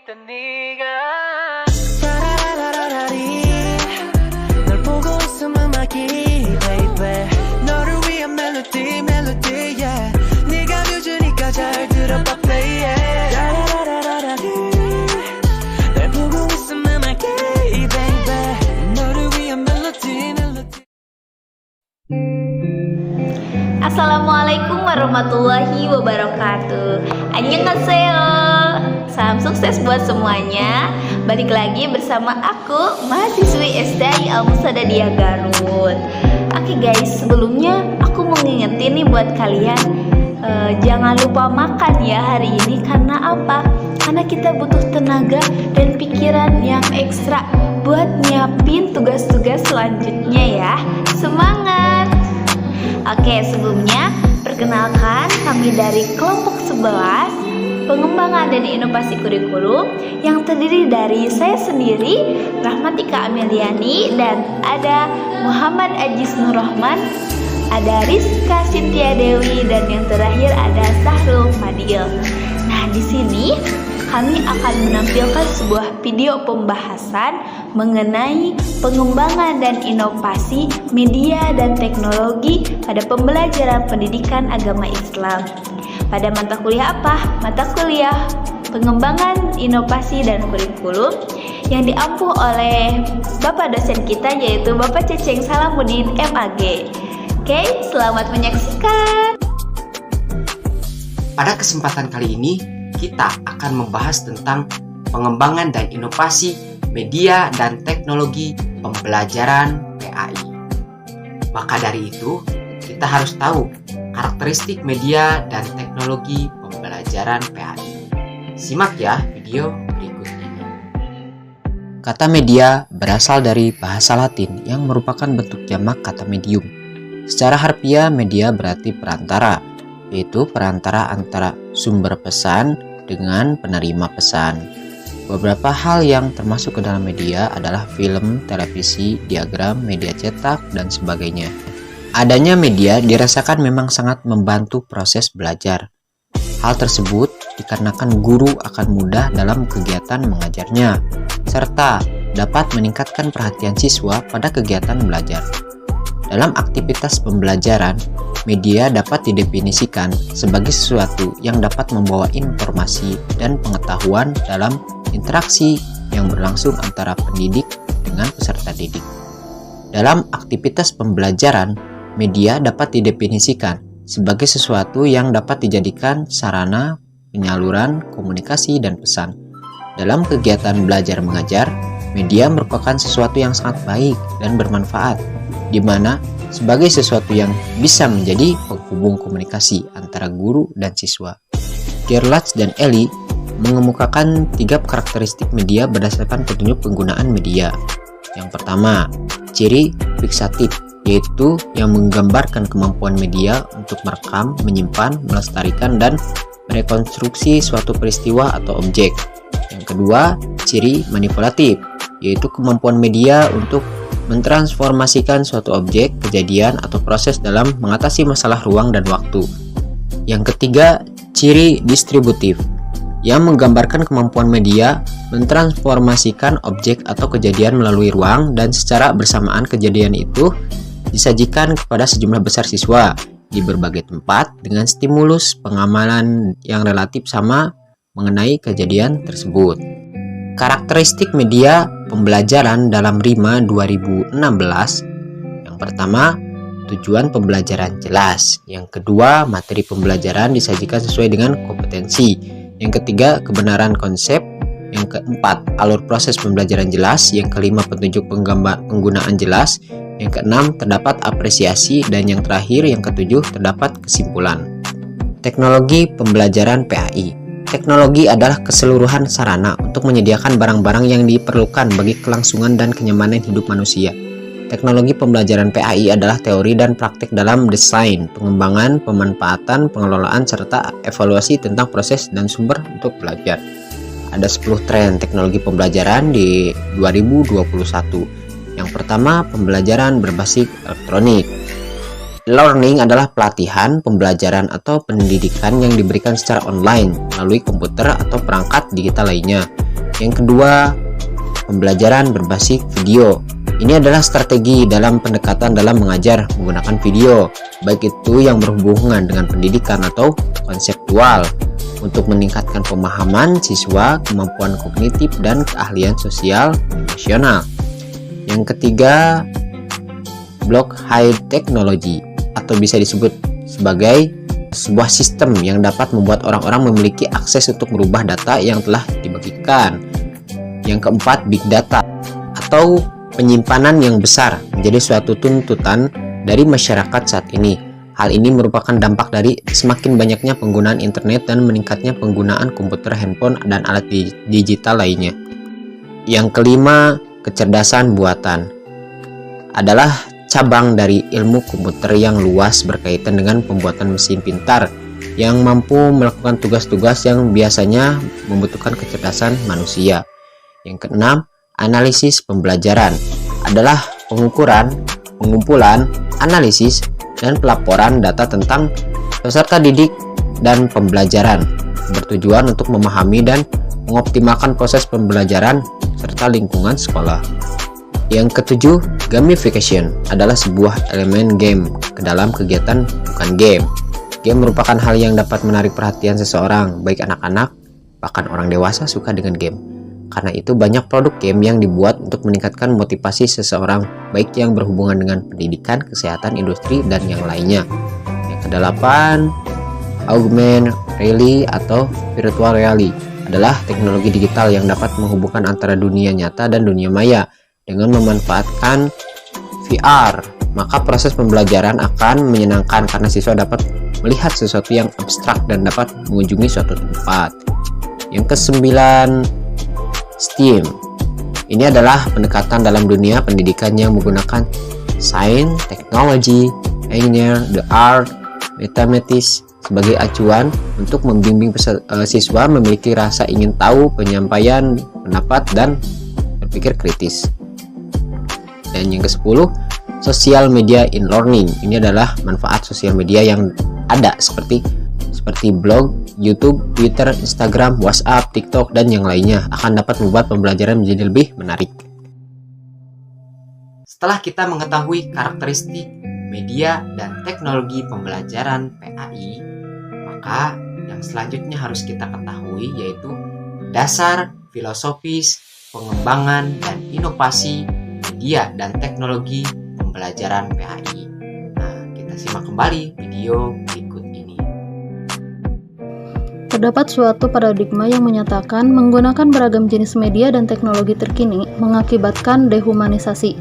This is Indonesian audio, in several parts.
있던 네가 따라라라라리 널 보고 있음 음악이 baby 너를 위한 멜로디 yeah 네가 뮤즈니까 잘 들어봐 play it 따라라라라리 널 보고 있음 음악이 baby 너를 위한 멜로디 Assalamualaikum warahmatullahi wabarakatuh. Annyeonghaseyo. Salam sukses buat semuanya. Balik lagi bersama aku, mahasiswi SDI Al-Musadadiyah Garut. Oke guys, sebelumnya aku mau ngingetin nih buat kalian, jangan lupa makan ya hari ini. Karena apa? Karena kita butuh tenaga dan pikiran yang ekstra buat nyiapin tugas-tugas selanjutnya ya. Semangat! Oke, sebelumnya perkenalkan kami dari kelompok 11 pengembangan dan inovasi kurikulum yang terdiri dari saya sendiri, Rahmatika Ameliani, dan ada Muhammad Ajis Nurrahman, ada Rizka Sintia Dewi, dan yang terakhir ada Sahrul Fadil. Nah, di sini kami akan menampilkan sebuah video pembahasan mengenai pengembangan dan inovasi media dan teknologi pada pembelajaran pendidikan agama Islam. Pada mata kuliah apa? Mata kuliah pengembangan inovasi dan kurikulum yang diampu oleh Bapak dosen kita, yaitu Bapak Ceceng Salamuddin MAG. Oke, selamat menyaksikan. Pada kesempatan kali ini kita akan membahas tentang pengembangan dan inovasi media dan teknologi pembelajaran PAI. Maka dari itu, kita harus tahu karakteristik media dan teknologi pembelajaran PAI. Simak ya video berikut ini. Kata media berasal dari bahasa Latin yang merupakan bentuk jamak kata medium. Secara harfiah, media berarti perantara, yaitu perantara antara sumber pesan dengan penerima pesan. Beberapa hal yang termasuk ke dalam media adalah film, televisi, diagram, media cetak, dan sebagainya. Adanya media dirasakan memang sangat membantu proses belajar. Hal tersebut dikarenakan guru akan mudah dalam kegiatan mengajarnya, serta dapat meningkatkan perhatian siswa pada kegiatan belajar. Dalam aktivitas pembelajaran, media dapat didefinisikan sebagai sesuatu yang dapat membawa informasi dan pengetahuan dalam interaksi yang berlangsung antara pendidik dengan peserta didik. Dalam aktivitas pembelajaran, media dapat didefinisikan sebagai sesuatu yang dapat dijadikan sarana penyaluran komunikasi dan pesan. Dalam kegiatan belajar mengajar, media merupakan sesuatu yang sangat baik dan bermanfaat, di mana sebagai sesuatu yang bisa menjadi penghubung komunikasi antara guru dan siswa. Gerlach dan Eli mengemukakan 3 karakteristik media berdasarkan petunjuk penggunaan media. Yang pertama, ciri fiksatif, yaitu yang menggambarkan kemampuan media untuk merekam, menyimpan, melestarikan, dan merekonstruksi suatu peristiwa atau objek. Yang kedua, ciri manipulatif, yaitu kemampuan media untuk mentransformasikan suatu objek, kejadian, atau proses dalam mengatasi masalah ruang dan waktu. Yang ketiga, ciri distributif, yang menggambarkan kemampuan media mentransformasikan objek atau kejadian melalui ruang dan secara bersamaan kejadian itu disajikan kepada sejumlah besar siswa di berbagai tempat dengan stimulus pengamalan yang relatif sama mengenai kejadian tersebut. Karakteristik media pembelajaran dalam RIMA 2016. Yang pertama, tujuan pembelajaran jelas. Yang kedua, materi pembelajaran disajikan sesuai dengan kompetensi. Yang ketiga, kebenaran konsep. Yang keempat, alur proses pembelajaran jelas. Yang kelima, petunjuk penggunaan jelas. Yang keenam, terdapat apresiasi. Dan yang terakhir, yang ketujuh, terdapat kesimpulan. Teknologi pembelajaran PAI. Teknologi adalah keseluruhan sarana untuk menyediakan barang-barang yang diperlukan bagi kelangsungan dan kenyamanan hidup manusia. Teknologi pembelajaran PAI adalah teori dan praktik dalam desain, pengembangan, pemanfaatan, pengelolaan, serta evaluasi tentang proses dan sumber untuk belajar. Ada 10 tren teknologi pembelajaran di 2021. Yang pertama, pembelajaran berbasis elektronik. Learning adalah pelatihan, pembelajaran, atau pendidikan yang diberikan secara online melalui komputer atau perangkat digital lainnya. Yang kedua, pembelajaran berbasis video. Ini adalah strategi dalam pendekatan dalam mengajar menggunakan video, baik itu yang berhubungan dengan pendidikan atau konseptual, untuk meningkatkan pemahaman siswa, kemampuan kognitif, dan keahlian sosial emosional. Yang ketiga, block high technology, atau bisa disebut sebagai sebuah sistem yang dapat membuat orang-orang memiliki akses untuk merubah data yang telah dibagikan. Yang keempat, big data, atau penyimpanan yang besar menjadi suatu tuntutan dari masyarakat saat ini. Hal ini merupakan dampak dari semakin banyaknya penggunaan internet dan meningkatnya penggunaan komputer, handphone, dan alat digital lainnya. Yang kelima, kecerdasan buatan adalah cabang dari ilmu komputer yang luas berkaitan dengan pembuatan mesin pintar yang mampu melakukan tugas-tugas yang biasanya membutuhkan kecerdasan manusia. Yang keenam, analisis pembelajaran adalah pengumpulan, analisis, dan pelaporan data tentang peserta didik dan pembelajaran, bertujuan untuk memahami dan mengoptimalkan proses pembelajaran serta lingkungan sekolah. Yang ketujuh, gamification adalah sebuah elemen game ke dalam kegiatan bukan game. Game merupakan hal yang dapat menarik perhatian seseorang, baik anak-anak, bahkan orang dewasa suka dengan game. Karena itu banyak produk game yang dibuat untuk meningkatkan motivasi seseorang, baik yang berhubungan dengan pendidikan, kesehatan, industri, dan yang lainnya. Yang kedelapan, augmented reality atau virtual reality adalah teknologi digital yang dapat menghubungkan antara dunia nyata dan dunia maya. Dengan memanfaatkan VR, maka proses pembelajaran akan menyenangkan karena siswa dapat melihat sesuatu yang abstrak dan dapat mengunjungi suatu tempat. Yang kesembilan, STEAM. Ini adalah pendekatan dalam dunia pendidikan yang menggunakan sains, teknologi, engineering, the art, mathematics sebagai acuan untuk membimbing siswa memiliki rasa ingin tahu, penyampaian pendapat, dan berpikir kritis. Dan yang ke-10, social media in learning. Ini adalah manfaat sosial media yang ada seperti blog, YouTube, Twitter, Instagram, WhatsApp, TikTok, dan yang lainnya akan dapat membuat pembelajaran menjadi lebih menarik. Setelah kita mengetahui karakteristik media dan teknologi pembelajaran PAI, maka yang selanjutnya harus kita ketahui yaitu dasar filosofis pengembangan dan inovasi media dan teknologi pembelajaran PAI. Nah, kita simak kembali video berikut ini. Terdapat suatu paradigma yang menyatakan menggunakan beragam jenis media dan teknologi terkini mengakibatkan dehumanisasi.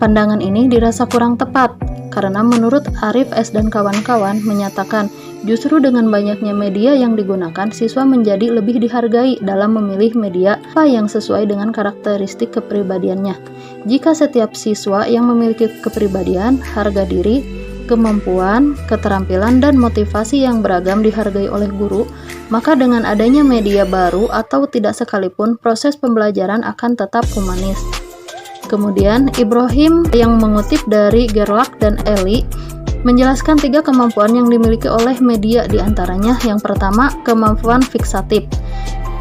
Pandangan ini dirasa kurang tepat, karena menurut Arif S. dan kawan-kawan menyatakan justru dengan banyaknya media yang digunakan, siswa menjadi lebih dihargai dalam memilih media apa yang sesuai dengan karakteristik kepribadiannya. Jika setiap siswa yang memiliki kepribadian, harga diri, kemampuan, keterampilan, dan motivasi yang beragam dihargai oleh guru, maka dengan adanya media baru atau tidak sekalipun, proses pembelajaran akan tetap humanis. Kemudian, Ibrahim yang mengutip dari Gerlach dan Eli menjelaskan 3 kemampuan yang dimiliki oleh media, diantaranya yang pertama, kemampuan fiksatif.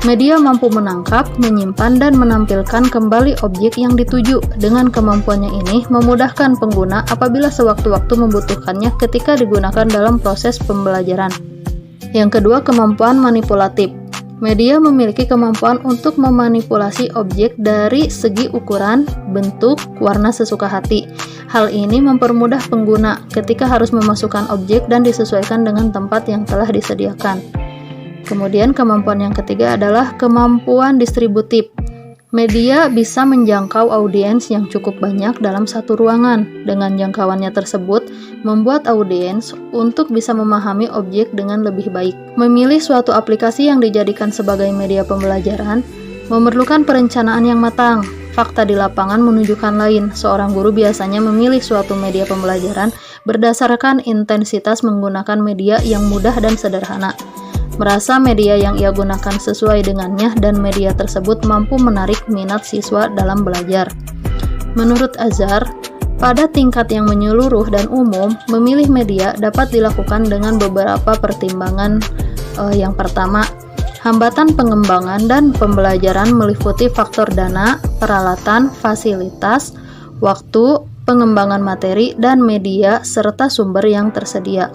Media mampu menangkap, menyimpan, dan menampilkan kembali objek yang dituju. Dengan kemampuannya ini, memudahkan pengguna apabila sewaktu-waktu membutuhkannya ketika digunakan dalam proses pembelajaran. Yang kedua, kemampuan manipulatif. Media memiliki kemampuan untuk memanipulasi objek dari segi ukuran, bentuk, warna sesuka hati. Hal ini mempermudah pengguna ketika harus memasukkan objek dan disesuaikan dengan tempat yang telah disediakan. Kemudian kemampuan yang ketiga adalah kemampuan distributif. Media bisa menjangkau audiens yang cukup banyak dalam satu ruangan. Dengan jangkauannya tersebut, membuat audiens untuk bisa memahami objek dengan lebih baik. Memilih suatu aplikasi yang dijadikan sebagai media pembelajaran memerlukan perencanaan yang matang. Fakta di lapangan menunjukkan lain. Seorang guru biasanya memilih suatu media pembelajaran berdasarkan intensitas menggunakan media yang mudah dan sederhana. Merasa media yang ia gunakan sesuai dengannya dan media tersebut mampu menarik minat siswa dalam belajar. Menurut Azhar, pada tingkat yang menyeluruh dan umum, memilih media dapat dilakukan dengan beberapa pertimbangan. Yang pertama, Hambatan pengembangan dan pembelajaran meliputi faktor dana, peralatan, fasilitas, waktu, pengembangan materi, dan media, serta sumber yang tersedia.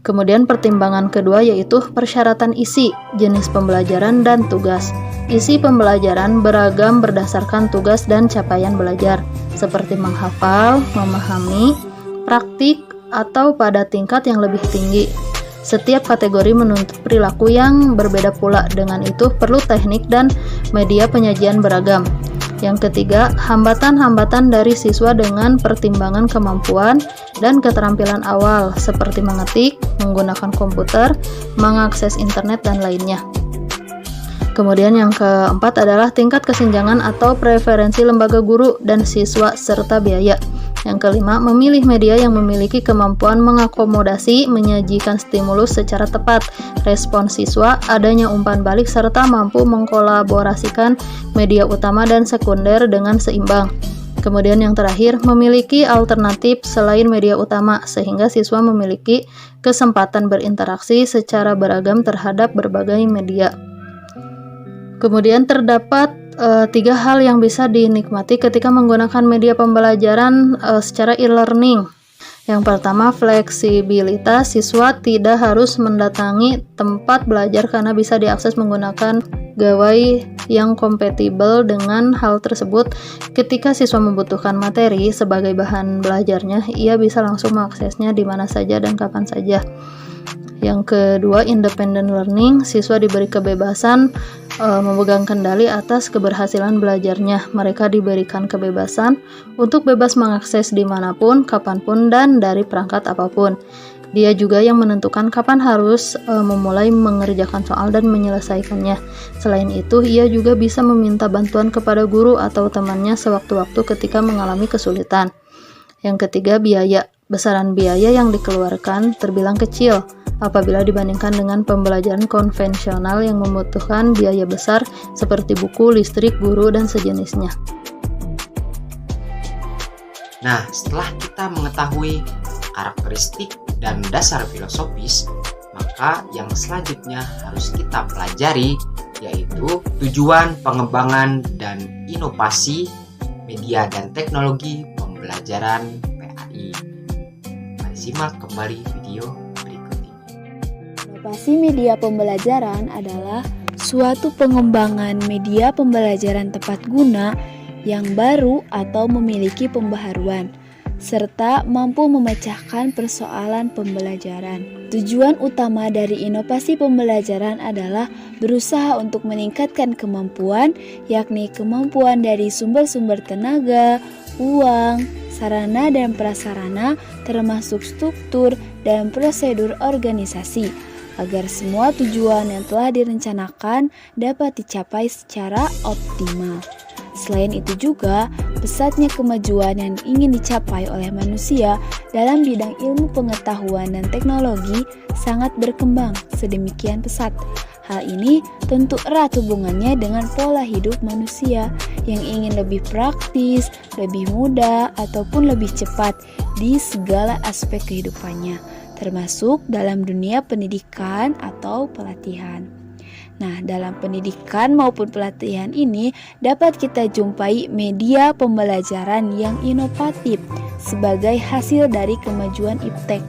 Kemudian pertimbangan kedua yaitu persyaratan isi, jenis pembelajaran, dan tugas. Isi pembelajaran beragam berdasarkan tugas dan capaian belajar, seperti menghafal, memahami, praktik, atau pada tingkat yang lebih tinggi. Setiap kategori menuntut perilaku yang berbeda pula, dengan itu perlu teknik dan media penyajian beragam. Yang ketiga, hambatan-hambatan dari siswa dengan pertimbangan kemampuan dan keterampilan awal, seperti mengetik, menggunakan komputer, mengakses internet, dan lainnya. Kemudian yang keempat adalah tingkat kesenjangan atau preferensi lembaga guru dan siswa serta biaya. Yang kelima, memilih media yang memiliki kemampuan mengakomodasi, menyajikan stimulus secara tepat, respon siswa, adanya umpan balik, serta mampu mengkolaborasikan media utama dan sekunder dengan seimbang. Kemudian yang terakhir, memiliki alternatif selain media utama, sehingga siswa memiliki kesempatan berinteraksi secara beragam terhadap berbagai media. Kemudian terdapat 3 hal yang bisa dinikmati ketika menggunakan media pembelajaran secara e-learning. Yang pertama, fleksibilitas. Siswa tidak harus mendatangi tempat belajar karena bisa diakses menggunakan gawai yang kompatibel dengan hal tersebut. Ketika siswa membutuhkan materi sebagai bahan belajarnya, ia bisa langsung mengaksesnya di mana saja dan kapan saja. Yang kedua, independent learning. Siswa diberi kebebasan memegang kendali atas keberhasilan belajarnya. Mereka diberikan kebebasan untuk bebas mengakses dimanapun, kapanpun, dan dari perangkat apapun. Dia juga yang menentukan kapan harus memulai mengerjakan soal dan menyelesaikannya. Selain itu, ia juga bisa meminta bantuan kepada guru atau temannya sewaktu-waktu ketika mengalami kesulitan. Yang ketiga, biaya. Besaran biaya yang dikeluarkan terbilang kecil apabila dibandingkan dengan pembelajaran konvensional yang membutuhkan biaya besar seperti buku, listrik, guru, dan sejenisnya. Nah, setelah kita mengetahui karakteristik dan dasar filosofis, maka yang selanjutnya harus kita pelajari yaitu tujuan pengembangan dan inovasi media dan teknologi pembelajaran PAI. Mari simak kembali video berikut ini. Inovasi media pembelajaran adalah suatu pengembangan media pembelajaran tepat guna yang baru atau memiliki pembaharuan, serta mampu memecahkan persoalan pembelajaran. Tujuan utama dari inovasi pembelajaran adalah berusaha untuk meningkatkan kemampuan, yakni kemampuan dari sumber-sumber tenaga, uang, sarana dan prasarana, termasuk struktur dan prosedur organisasi, agar semua tujuan yang telah direncanakan dapat dicapai secara optimal. Selain itu juga, pesatnya kemajuan yang ingin dicapai oleh manusia dalam bidang ilmu pengetahuan dan teknologi sangat berkembang sedemikian pesat. Hal ini tentu erat hubungannya dengan pola hidup manusia yang ingin lebih praktis, lebih mudah, ataupun lebih cepat di segala aspek kehidupannya, termasuk dalam dunia pendidikan atau pelatihan. Nah, dalam pendidikan maupun pelatihan ini dapat kita jumpai media pembelajaran yang inovatif sebagai hasil dari kemajuan iptek,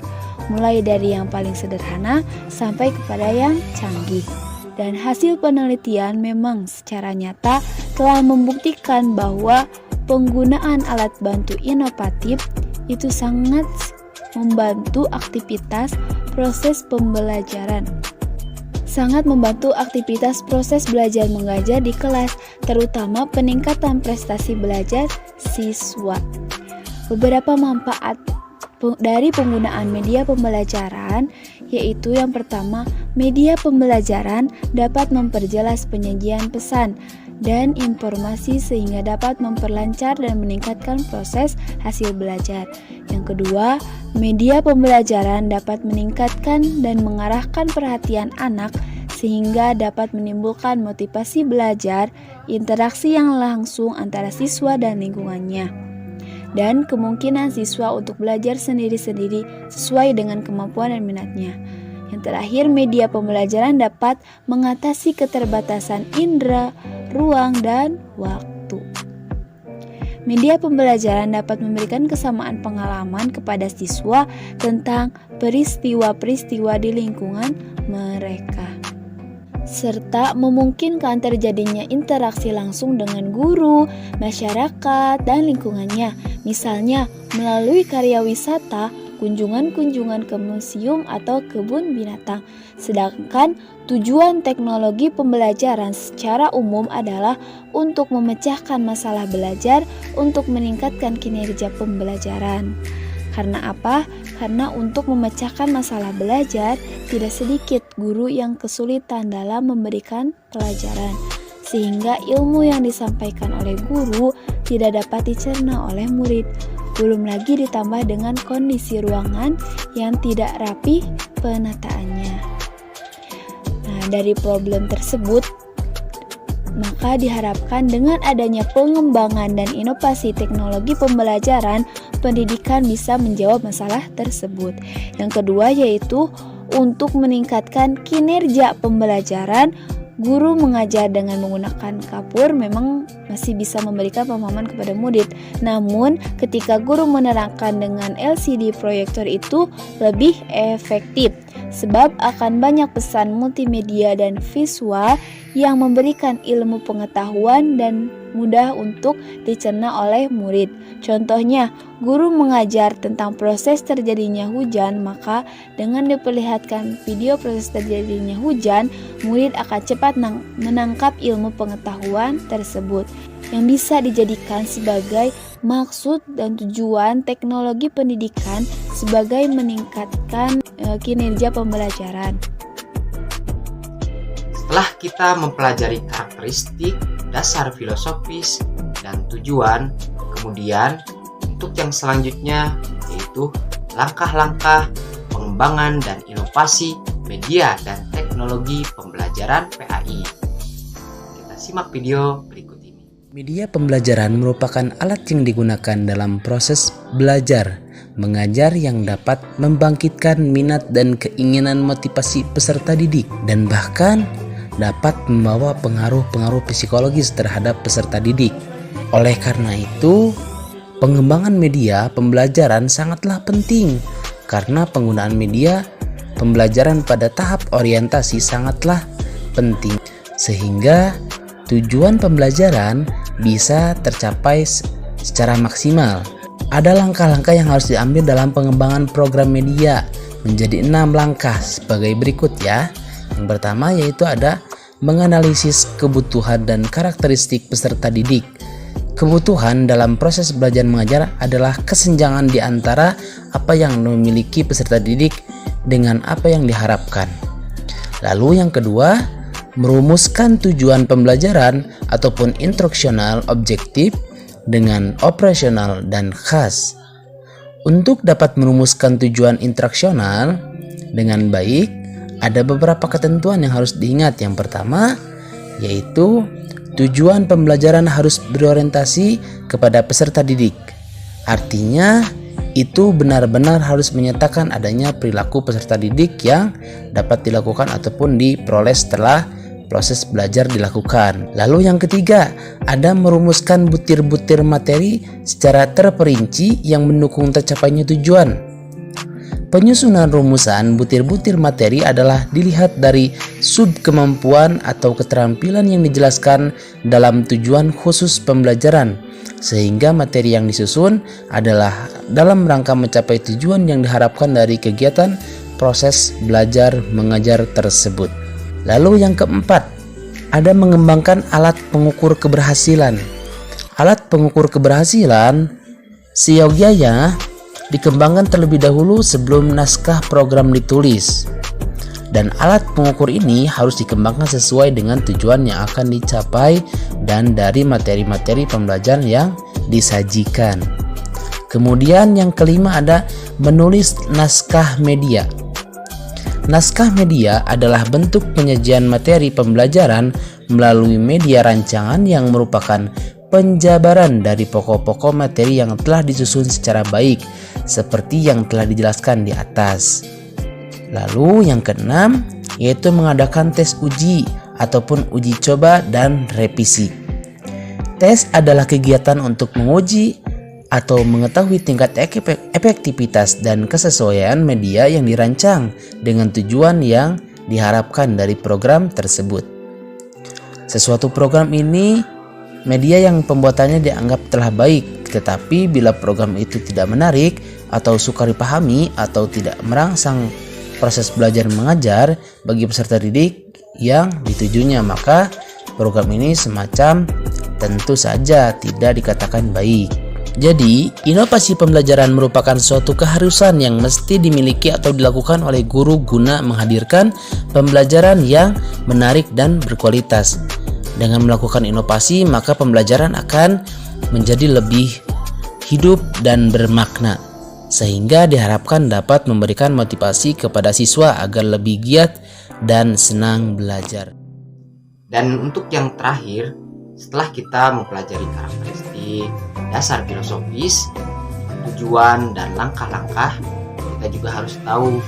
mulai dari yang paling sederhana sampai kepada yang canggih. Dan hasil penelitian memang secara nyata telah membuktikan bahwa penggunaan alat bantu inovatif itu sangat membantu aktivitas proses pembelajaran. Sangat membantu aktivitas proses belajar mengajar di kelas, terutama peningkatan prestasi belajar siswa. Beberapa manfaat dari penggunaan media pembelajaran yaitu yang pertama, media pembelajaran dapat memperjelas penyajian pesan dan informasi sehingga dapat memperlancar dan meningkatkan proses hasil belajar. Yang kedua, media pembelajaran dapat meningkatkan dan mengarahkan perhatian anak sehingga dapat menimbulkan motivasi belajar, interaksi yang langsung antara siswa dan lingkungannya, dan kemungkinan siswa untuk belajar sendiri-sendiri sesuai dengan kemampuan dan minatnya. Yang terakhir, media pembelajaran dapat mengatasi keterbatasan indera, ruang, dan waktu. Media pembelajaran dapat memberikan kesamaan pengalaman kepada siswa tentang peristiwa-peristiwa di lingkungan mereka, serta memungkinkan terjadinya interaksi langsung dengan guru, masyarakat, dan lingkungannya. Misalnya, melalui karya wisata, kunjungan-kunjungan ke museum atau kebun binatang. Sedangkan tujuan teknologi pembelajaran secara umum adalah untuk memecahkan masalah belajar untuk meningkatkan kinerja pembelajaran. Karena apa? Karena untuk memecahkan masalah belajar, tidak sedikit guru yang kesulitan dalam memberikan pelajaran, sehingga ilmu yang disampaikan oleh guru tidak dapat dicerna oleh murid. Belum lagi ditambah dengan kondisi ruangan yang tidak rapi penataannya. Nah, dari problem tersebut, maka diharapkan dengan adanya pengembangan dan inovasi teknologi pembelajaran, pendidikan bisa menjawab masalah tersebut. Yang kedua yaitu untuk meningkatkan kinerja pembelajaran. Guru mengajar dengan menggunakan kapur memang masih bisa memberikan pemahaman kepada murid. Namun, ketika guru menerangkan dengan LCD proyektor itu lebih efektif, sebab akan banyak pesan multimedia dan visual yang memberikan ilmu pengetahuan dan mudah untuk dicerna oleh murid. Contohnya, guru mengajar tentang proses terjadinya hujan, maka dengan diperlihatkan video proses terjadinya hujan, murid akan cepat menangkap ilmu pengetahuan tersebut yang bisa dijadikan sebagai maksud dan tujuan teknologi pendidikan sebagai meningkatkan kinerja pembelajaran. Setelah kita mempelajari karakteristik, dasar filosofis, dan tujuan, kemudian untuk yang selanjutnya yaitu langkah-langkah pengembangan dan inovasi media dan teknologi pembelajaran PAI. Kita simak video berikut ini. Media pembelajaran merupakan alat yang digunakan dalam proses belajar mengajar yang dapat membangkitkan minat dan keinginan motivasi peserta didik dan bahkan dapat membawa pengaruh-pengaruh psikologis terhadap peserta didik. Oleh karena itu, pengembangan media pembelajaran sangatlah penting karena penggunaan media pembelajaran pada tahap orientasi sangatlah penting sehingga tujuan pembelajaran bisa tercapai secara maksimal. Ada langkah-langkah yang harus diambil dalam pengembangan program media menjadi 6 langkah sebagai berikut ya. Yang pertama yaitu ada menganalisis kebutuhan dan karakteristik peserta didik. Kebutuhan dalam proses belajar mengajar adalah kesenjangan di antara apa yang memiliki peserta didik dengan apa yang diharapkan. Lalu yang kedua, merumuskan tujuan pembelajaran ataupun instruksional objektif dengan operasional dan khas. Untuk dapat merumuskan tujuan instruksional dengan baik, ada beberapa ketentuan yang harus diingat. Yang pertama, yaitu tujuan pembelajaran harus berorientasi kepada peserta didik. Artinya, itu benar-benar harus menyatakan adanya perilaku peserta didik yang dapat dilakukan ataupun diperoleh setelah proses belajar dilakukan. Lalu yang ketiga, ada merumuskan butir-butir materi secara terperinci yang mendukung tercapainya tujuan. Penyusunan rumusan butir-butir materi adalah dilihat dari sub kemampuan atau keterampilan yang dijelaskan dalam tujuan khusus pembelajaran, sehingga materi yang disusun adalah dalam rangka mencapai tujuan yang diharapkan dari kegiatan proses belajar mengajar tersebut. Lalu yang keempat, ada mengembangkan alat pengukur keberhasilan. Alat pengukur keberhasilan seyogyanya dikembangkan terlebih dahulu sebelum naskah program ditulis. Dan alat pengukur ini harus dikembangkan sesuai dengan tujuan yang akan dicapai dan dari materi-materi pembelajaran yang disajikan. Kemudian yang kelima ada menulis naskah media. Naskah media adalah bentuk penyajian materi pembelajaran melalui media rancangan yang merupakan penjabaran dari pokok-pokok materi yang telah disusun secara baik seperti yang telah dijelaskan di atas. Lalu yang keenam yaitu mengadakan tes uji ataupun uji coba dan revisi. Tes adalah kegiatan untuk menguji atau mengetahui tingkat efektivitas dan kesesuaian media yang dirancang dengan tujuan yang diharapkan dari program tersebut. Sesuatu program ini media yang pembuatannya dianggap telah baik, tetapi bila program itu tidak menarik atau sukar dipahami atau tidak merangsang proses belajar mengajar bagi peserta didik yang ditujunya, maka program ini semacam tentu saja tidak dikatakan baik. Jadi, inovasi pembelajaran merupakan suatu keharusan yang mesti dimiliki atau dilakukan oleh guru guna menghadirkan pembelajaran yang menarik dan berkualitas. Dengan melakukan inovasi, maka pembelajaran akan menjadi lebih hidup dan bermakna, sehingga diharapkan dapat memberikan motivasi kepada siswa agar lebih giat dan senang belajar. Dan untuk yang terakhir, setelah kita mempelajari karakteristik, dasar filosofis, tujuan, dan langkah-langkah, kita juga harus tahu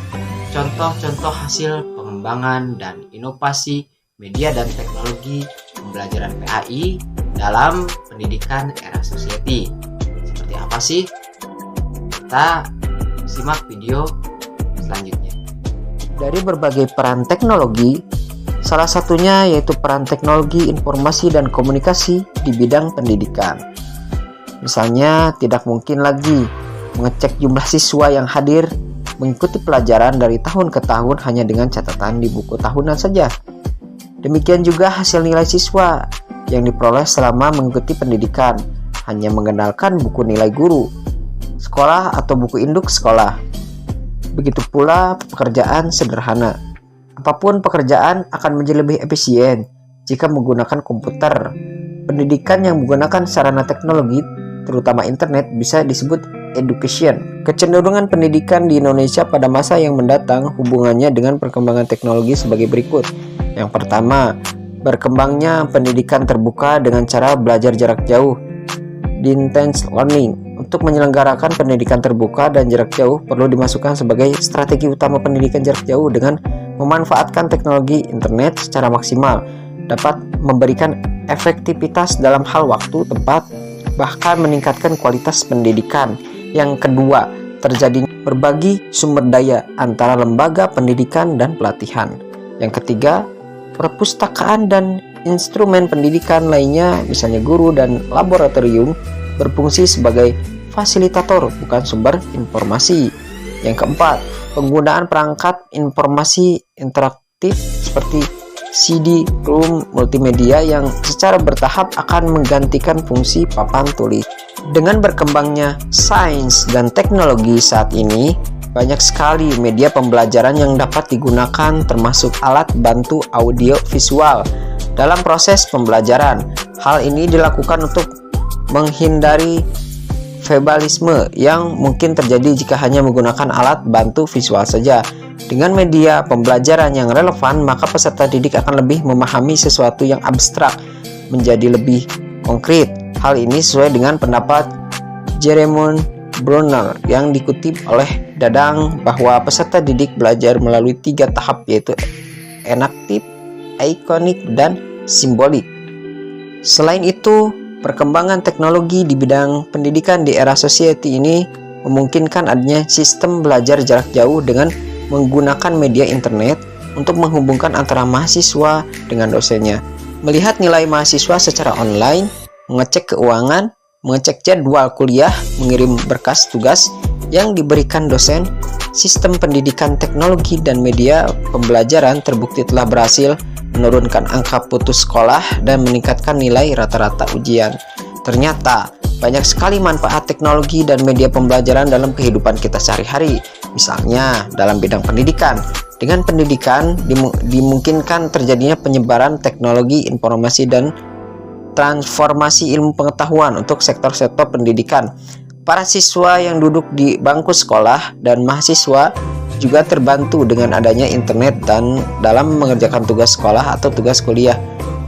contoh-contoh hasil pengembangan dan inovasi media dan teknologi pembelajaran PAI dalam pendidikan era society. Seperti apa sih? Kita simak video selanjutnya. Dari berbagai peran teknologi, salah satunya yaitu peran teknologi informasi dan komunikasi di bidang pendidikan. Misalnya, tidak mungkin lagi mengecek jumlah siswa yang hadir mengikuti pelajaran dari tahun ke tahun hanya dengan catatan di buku tahunan saja. Demikian juga hasil nilai siswa yang diperoleh selama mengikuti pendidikan hanya mengandalkan buku nilai guru sekolah atau buku induk sekolah. Begitu pula pekerjaan sederhana. Apapun pekerjaan akan menjadi lebih efisien jika menggunakan komputer. Pendidikan yang menggunakan sarana teknologi, terutama internet, bisa disebut education. Kecenderungan pendidikan di Indonesia pada masa yang mendatang hubungannya dengan perkembangan teknologi sebagai berikut. Yang pertama, berkembangnya pendidikan terbuka dengan cara belajar jarak jauh, distance learning. Untuk menyelenggarakan pendidikan terbuka dan jarak jauh perlu dimasukkan sebagai strategi utama pendidikan jarak jauh dengan memanfaatkan teknologi internet secara maksimal, dapat memberikan efektivitas dalam hal waktu, tempat, bahkan meningkatkan kualitas pendidikan. Yang kedua, terjadi berbagi sumber daya antara lembaga pendidikan dan pelatihan. Yang ketiga, perpustakaan dan instrumen pendidikan lainnya, misalnya guru dan laboratorium, berfungsi sebagai fasilitator bukan sumber informasi. Yang keempat, penggunaan perangkat informasi interaktif seperti CD-ROM multimedia yang secara bertahap akan menggantikan fungsi papan tulis. Dengan berkembangnya sains dan teknologi saat ini, banyak sekali media pembelajaran yang dapat digunakan, termasuk alat bantu audio visual dalam proses pembelajaran. Hal ini dilakukan untuk menghindari verbalisme yang mungkin terjadi jika hanya menggunakan alat bantu visual saja. Dengan media pembelajaran yang relevan, maka peserta didik akan lebih memahami sesuatu yang abstrak menjadi lebih konkret. Hal ini sesuai dengan pendapat Jeremy Brunner yang dikutip oleh Dadang bahwa peserta didik belajar melalui 3 tahap, yaitu enaktif, ikonik, dan simbolik. Selain itu, perkembangan teknologi di bidang pendidikan di era society ini memungkinkan adanya sistem belajar jarak jauh dengan menggunakan media internet untuk menghubungkan antara mahasiswa dengan dosennya, melihat nilai mahasiswa secara online, mengecek keuangan, mengecek jadwal kuliah, mengirim berkas tugas yang diberikan dosen. Sistem pendidikan teknologi dan media pembelajaran terbukti telah berhasil menurunkan angka putus sekolah dan meningkatkan nilai rata-rata ujian. Ternyata banyak sekali manfaat teknologi dan media pembelajaran dalam kehidupan kita sehari-hari. Misalnya dalam bidang pendidikan. Dengan pendidikan dimungkinkan terjadinya penyebaran teknologi informasi dan transformasi ilmu pengetahuan untuk sektor-sektor pendidikan. Para siswa yang duduk di bangku sekolah dan mahasiswa juga terbantu dengan adanya internet dan dalam mengerjakan tugas sekolah atau tugas kuliah.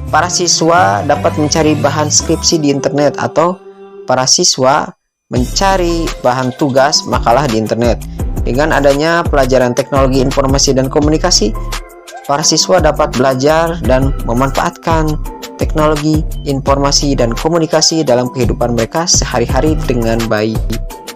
Para siswa dapat mencari bahan skripsi di internet, atau para siswa mencari bahan tugas makalah di internet. Dengan adanya pelajaran teknologi informasi dan komunikasi, para siswa dapat belajar dan memanfaatkan teknologi informasi dan komunikasi dalam kehidupan mereka sehari-hari dengan baik.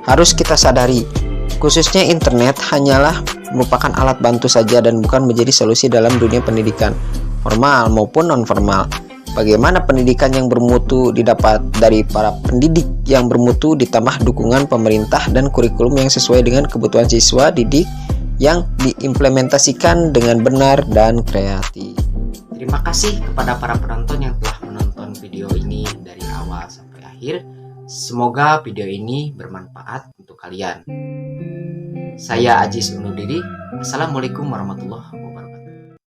Harus kita sadari, khususnya internet hanyalah merupakan alat bantu saja dan bukan menjadi solusi dalam dunia pendidikan, formal maupun non-formal. Bagaimana pendidikan yang bermutu didapat dari para pendidik yang bermutu ditambah dukungan pemerintah dan kurikulum yang sesuai dengan kebutuhan siswa didik yang diimplementasikan dengan benar dan kreatif. Terima kasih kepada para penonton yang telah menonton video ini dari awal sampai akhir. Semoga video ini bermanfaat untuk kalian. Saya Aziz undur diri. Assalamualaikum warahmatullahi wabarakatuh.